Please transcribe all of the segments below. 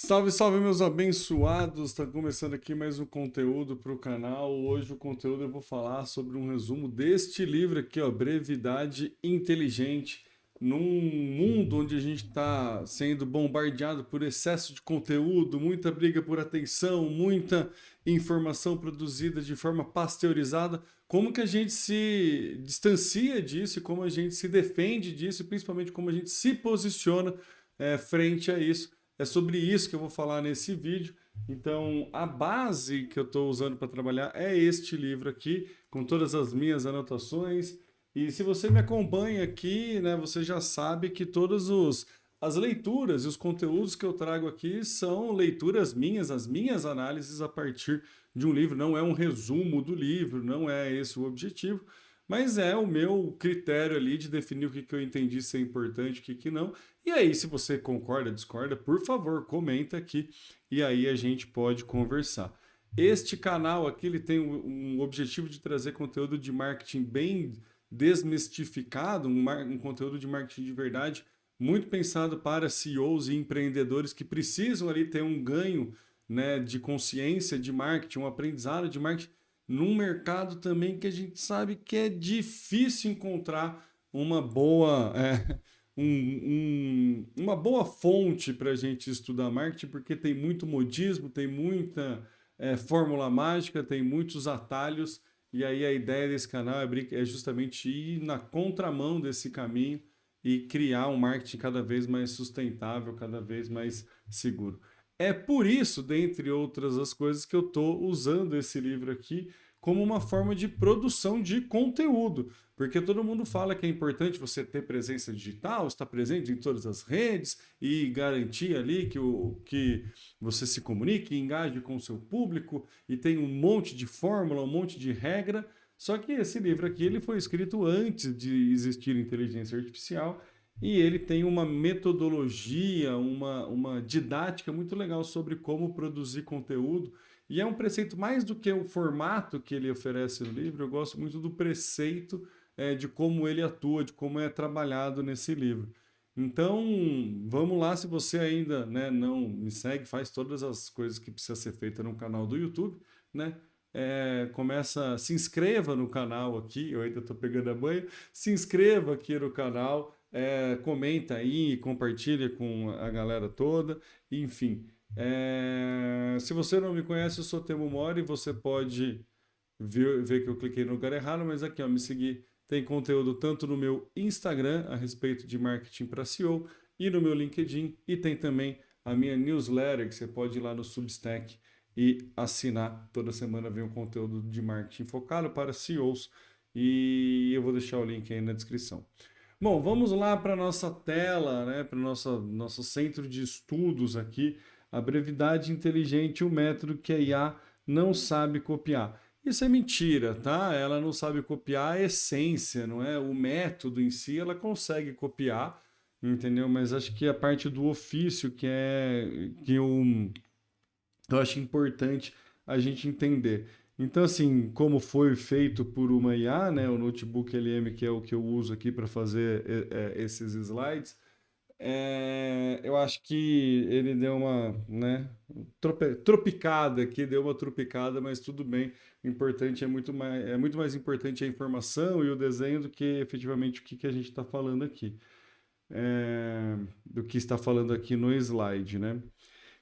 Salve, salve, meus abençoados! Está começando aqui mais um conteúdo para o canal. Hoje o conteúdo eu vou falar sobre um resumo deste livro aqui, ó, Brevidade Inteligente. Num mundo onde a gente está sendo bombardeado por excesso de conteúdo, muita briga por atenção, muita informação produzida de forma pasteurizada, como que a gente se distancia disso e como a gente se defende disso, e principalmente como a gente se posiciona frente a isso. É sobre isso que eu vou falar nesse vídeo. Então, a base que eu estou usando para trabalhar é este livro aqui, com todas as minhas anotações. E se você me acompanha aqui, né, você já sabe que as leituras e os conteúdos que eu trago aqui são leituras minhas, as minhas análises a partir de um livro. Não é um resumo do livro, não é esse o objetivo, mas é o meu critério ali de definir o que, que eu entendi ser importante, o que, que não. E aí, se você concorda, discorda, por favor, comenta aqui e aí a gente pode conversar. Este canal aqui ele tem um objetivo de trazer conteúdo de marketing bem desmistificado, um conteúdo de marketing de verdade, muito pensado para CEOs e empreendedores que precisam ali ter um ganho, né, de consciência de marketing, um aprendizado de marketing, num mercado também que a gente sabe que é difícil encontrar uma boa, uma boa fonte para a gente estudar marketing, porque tem muito modismo, tem muita fórmula mágica, tem muitos atalhos, e aí a ideia desse canal é justamente ir na contramão desse caminho e criar um marketing cada vez mais sustentável, cada vez mais seguro. É por isso, dentre outras as coisas, que eu estou usando esse livro aqui como uma forma de produção de conteúdo. Porque todo mundo fala que é importante você ter presença digital, estar presente em todas as redes e garantir ali que você se comunique, engaje com o seu público e tem um monte de fórmula, um monte de regra. Só que esse livro aqui ele foi escrito antes de existir inteligência artificial e ele tem uma metodologia, uma didática muito legal sobre como produzir conteúdo. E é um preceito mais do que o formato que ele oferece no livro, eu gosto muito do preceito de como ele atua, de como é trabalhado nesse livro. Então, vamos lá, se você ainda, né, não me segue, faz todas as coisas que precisa ser feita no canal do YouTube, né? Se inscreva no canal aqui, eu ainda estou pegando a banho, se inscreva aqui no canal, comenta aí, compartilha com a galera toda, enfim. Se você não me conhece, eu sou Temo Mori, você pode ver que eu cliquei no lugar errado, mas aqui, ó, me seguir. Tem conteúdo tanto no meu Instagram a respeito de marketing para SEO e no meu LinkedIn, e tem também a minha newsletter, que você pode ir lá no Substack e assinar. Toda semana vem um conteúdo de marketing focado para CEOs e eu vou deixar o link aí na descrição. Bom, vamos lá para a nossa tela, né, para o nosso centro de estudos aqui, a brevidade inteligente, o método que a IA não sabe copiar. Isso é mentira, tá? Ela não sabe copiar a essência, não é? O método em si ela consegue copiar, entendeu? Mas acho que a parte do ofício que eu acho importante a gente entender. Então, assim, como foi feito por uma IA, né, o Notebook LM, que é o que eu uso aqui para fazer esses slides, eu acho que ele deu uma, né, tropicada aqui, deu uma tropicada, mas tudo bem. O importante é muito mais importante a informação e o desenho do que efetivamente o que, que a gente está falando aqui, do que está falando aqui no slide, né?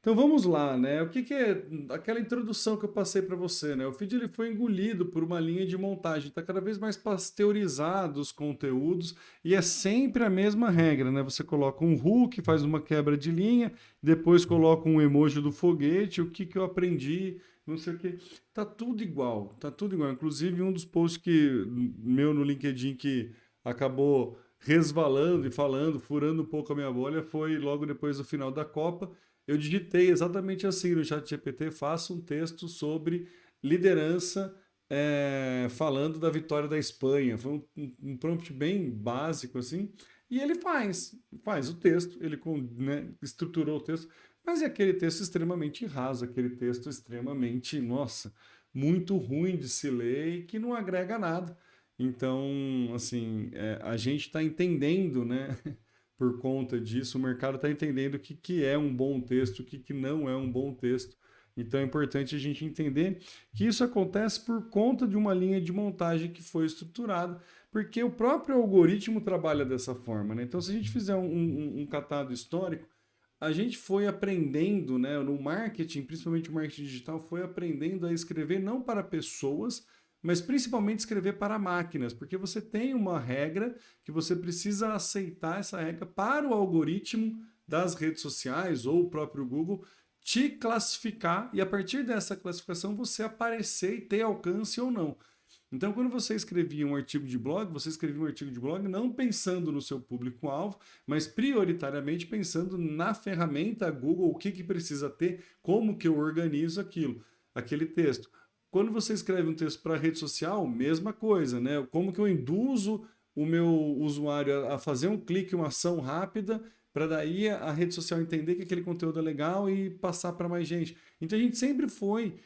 Então vamos lá, né? O que, que é aquela introdução que eu passei para você, né? O feed ele foi engolido por uma linha de montagem, está cada vez mais pasteurizado os conteúdos e é sempre a mesma regra, né? Você coloca um hook, faz uma quebra de linha, depois coloca um emoji do foguete, o que, que eu aprendi, não sei o que. Tá tudo igual, tá tudo igual. Inclusive um dos posts meu no LinkedIn que acabou resvalando e falando, furando um pouco a minha bolha, foi logo depois do final da Copa eu digitei exatamente assim no ChatGPT, faça um texto sobre liderança, falando da vitória da Espanha. Foi um prompt bem básico assim, e ele faz o texto, ele né, estruturou o texto, mas é aquele texto extremamente raso, aquele texto extremamente, nossa, muito ruim de se ler e que não agrega nada. Então, assim, a gente está entendendo, né? por conta disso. O mercado está entendendo o que, que é um bom texto, o que, que não é um bom texto. Então é importante a gente entender que isso acontece por conta de uma linha de montagem que foi estruturada, porque o próprio algoritmo trabalha dessa forma, né? Então, se a gente fizer um catado histórico, a gente foi aprendendo, né, no marketing, principalmente o marketing digital, foi aprendendo a escrever não para pessoas, mas principalmente escrever para máquinas, porque você tem uma regra que você precisa aceitar essa regra para o algoritmo das redes sociais ou o próprio Google te classificar e a partir dessa classificação você aparecer e ter alcance ou não. Então, quando você escrevia um artigo de blog, você escrevia um artigo de blog não pensando no seu público-alvo, mas prioritariamente pensando na ferramenta Google, o que, que precisa ter, como que eu organizo aquilo, aquele texto. Quando você escreve um texto para rede social, mesma coisa, né? Como que eu induzo o meu usuário a fazer um clique, uma ação rápida, para daí a rede social entender que aquele conteúdo é legal e passar para mais gente. Então a gente sempre foi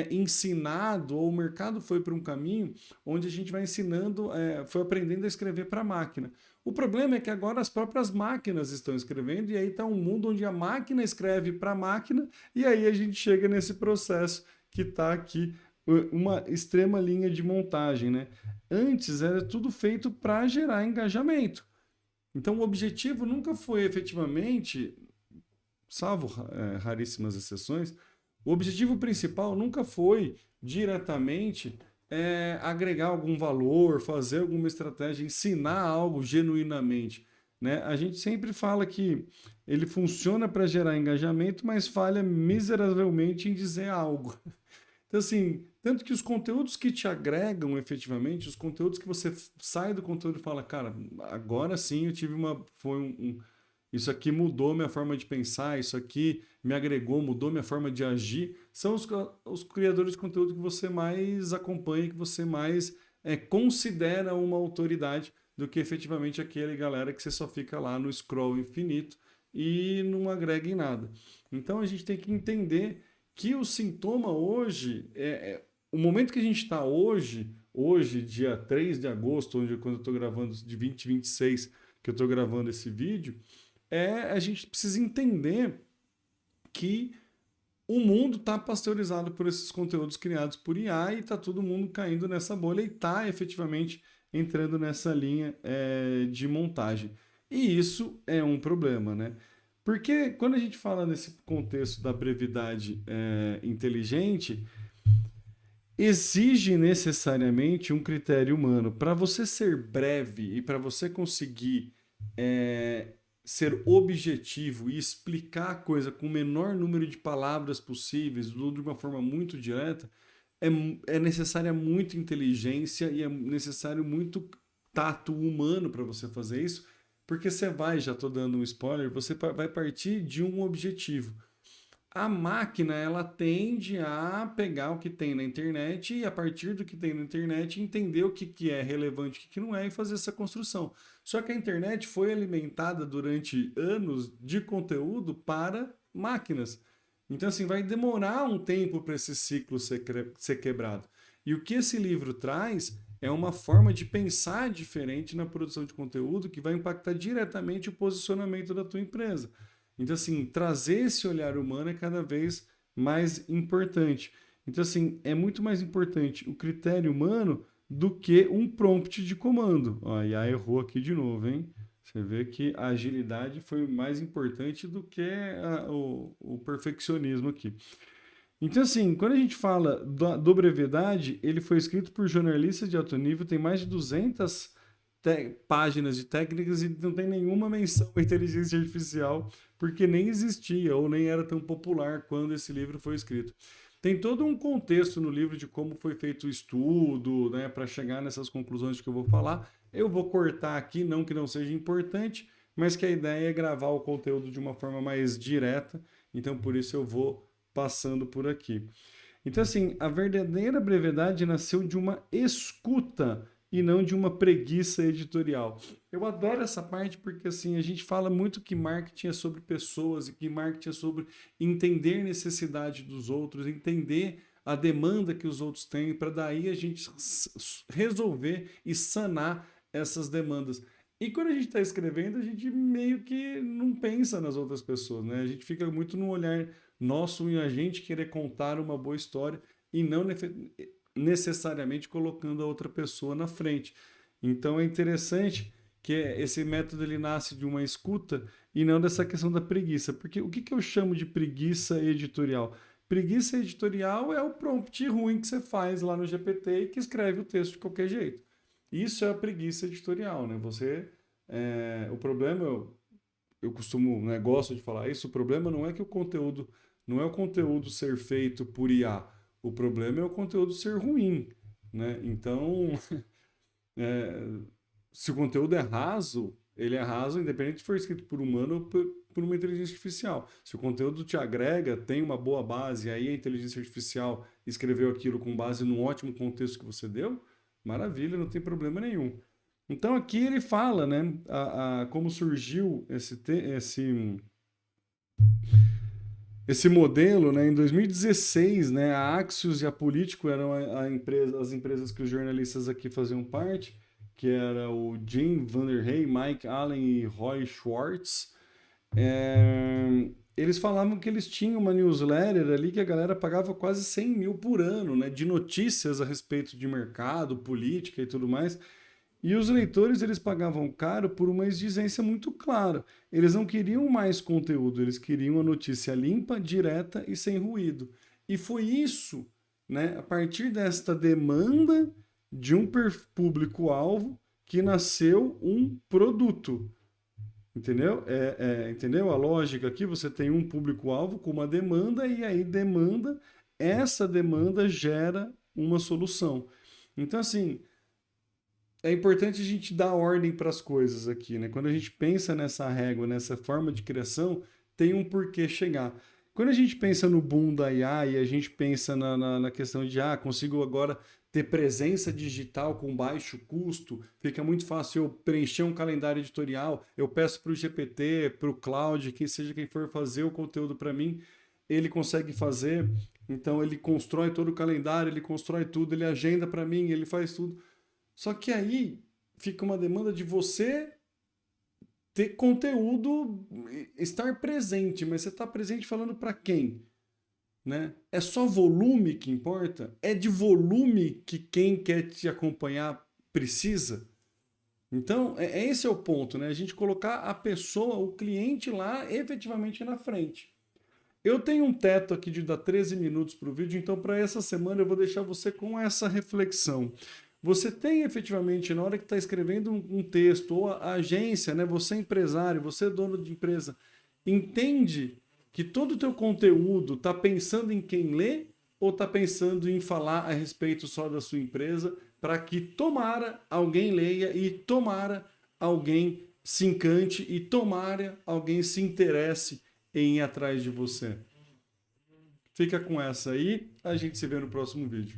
ensinado, ou o mercado foi para um caminho onde a gente vai ensinando, foi aprendendo a escrever para a máquina. O problema é que agora as próprias máquinas estão escrevendo, e aí está um mundo onde a máquina escreve para a máquina, e aí a gente chega nesse processo que está aqui, uma extrema linha de montagem, né? Antes era tudo feito para gerar engajamento. Então o objetivo nunca foi efetivamente, salvo raríssimas exceções, o objetivo principal nunca foi diretamente agregar algum valor, fazer alguma estratégia, ensinar algo genuinamente. Né? A gente sempre fala que ele funciona para gerar engajamento, mas falha miseravelmente em dizer algo. Então, assim, tanto que os conteúdos que te agregam efetivamente, os conteúdos que você sai do conteúdo e fala, cara, agora sim eu tive isso aqui mudou minha forma de pensar, isso aqui me agregou, mudou minha forma de agir, são os criadores de conteúdo que você mais acompanha, que você mais considera uma autoridade do que efetivamente aquele galera que você só fica lá no scroll infinito e não agrega em nada. Então a gente tem que entender que o sintoma hoje, o momento que a gente está hoje, dia 3 de agosto, quando eu estou gravando de 2026, que eu estou gravando esse vídeo, a gente precisa entender que o mundo está pasteurizado por esses conteúdos criados por IA e está todo mundo caindo nessa bolha e está efetivamente entrando nessa linha de montagem. E isso é um problema, né? Porque quando a gente fala nesse contexto da brevidade inteligente, exige necessariamente um critério humano. Para você ser breve e para você conseguir ser objetivo e explicar a coisa com o menor número de palavras possíveis, de uma forma muito direta, é necessária muita inteligência e é necessário muito tato humano para você fazer isso, porque você vai, já estou dando um spoiler, você vai partir de um objetivo. A máquina, ela tende a pegar o que tem na internet e a partir do que tem na internet entender o que é relevante e o que não é e fazer essa construção. Só que a internet foi alimentada durante anos de conteúdo para máquinas. Então, assim, vai demorar um tempo para esse ciclo ser quebrado. E o que esse livro traz é uma forma de pensar diferente na produção de conteúdo que vai impactar diretamente o posicionamento da tua empresa. Então, assim, trazer esse olhar humano é cada vez mais importante. Então, assim, é muito mais importante o critério humano do que um prompt de comando. Ó, a IA errou aqui de novo, hein? Você vê que a agilidade foi mais importante do que o perfeccionismo aqui. Então, assim, quando a gente fala do brevidade, ele foi escrito por jornalistas de alto nível, tem mais de 200 páginas de técnicas e não tem nenhuma menção à inteligência artificial, porque nem existia ou nem era tão popular quando esse livro foi escrito. Tem todo um contexto no livro de como foi feito o estudo, né, para chegar nessas conclusões que eu vou falar. Eu vou cortar aqui, não que não seja importante, mas que a ideia é gravar o conteúdo de uma forma mais direta, então por isso eu vou passando por aqui. Então, assim, a verdadeira brevidade nasceu de uma escuta e não de uma preguiça editorial. Eu adoro essa parte porque assim, a gente fala muito que marketing é sobre pessoas e que marketing é sobre entender a necessidade dos outros, entender a demanda que os outros têm, para daí a gente resolver e sanar essas demandas. E quando a gente está escrevendo, a gente meio que não pensa nas outras pessoas, né? A gente fica muito no olhar nosso e a gente querer contar uma boa história e não necessariamente colocando a outra pessoa na frente. Então é interessante que esse método ele nasce de uma escuta e não dessa questão da preguiça. Porque o que, que eu chamo de preguiça editorial? Preguiça editorial é o prompt ruim que você faz lá no GPT e que escreve o texto de qualquer jeito. Isso é a preguiça editorial, né? O problema, eu costumo, né, gosto de falar isso, o problema não é que o conteúdo, não é o conteúdo ser feito por IA, o problema é o conteúdo ser ruim, né? Então, é, se o conteúdo é raso, ele é raso independente se for escrito por humano ou por uma inteligência artificial. Se o conteúdo te agrega, tem uma boa base, aí a inteligência artificial escreveu aquilo com base no ótimo contexto que você deu, maravilha, não tem problema nenhum. Então aqui ele fala, né, como surgiu esse modelo, né, em 2016, né, a Axios e a Político eram as empresas que os jornalistas aqui faziam parte, que era o Jim Van der Hey, Mike Allen e Roy Schwartz. Eles falavam que eles tinham uma newsletter ali que a galera pagava quase 100 mil por ano, né, de notícias a respeito de mercado, política e tudo mais. E os leitores eles pagavam caro por uma exigência muito clara. Eles não queriam mais conteúdo, eles queriam a notícia limpa, direta e sem ruído. E foi isso, né, a partir desta demanda de um público-alvo que nasceu um produto. Entendeu? Entendeu a lógica aqui? Você tem um público-alvo com uma demanda e aí essa demanda gera uma solução. Então, assim, é importante a gente dar ordem para as coisas aqui, né? Quando a gente pensa nessa régua, nessa forma de criação, tem um porquê chegar. Quando a gente pensa no boom da IA e a gente pensa na questão de, consigo agora ter presença digital com baixo custo, fica muito fácil eu preencher um calendário editorial, eu peço para o GPT, para o Cloud, quem seja quem for fazer o conteúdo para mim, ele consegue fazer, então ele constrói todo o calendário, ele constrói tudo, ele agenda para mim, ele faz tudo. Só que aí fica uma demanda de você ter conteúdo, estar presente, mas você está presente falando para quem? Né? É só volume que importa? É de volume que quem quer te acompanhar precisa? Então, esse é o ponto, né? A gente colocar a pessoa, o cliente lá efetivamente na frente. Eu tenho um teto aqui de dar 13 minutos para o vídeo, então para essa semana eu vou deixar você com essa reflexão. Você tem efetivamente, na hora que está escrevendo um texto, ou a agência, né, você é empresário, você é dono de empresa, entende que todo o teu conteúdo está pensando em quem lê ou está pensando em falar a respeito só da sua empresa para que tomara alguém leia e tomara alguém se encante e tomara alguém se interesse em ir atrás de você. Fica com essa aí, a gente se vê no próximo vídeo.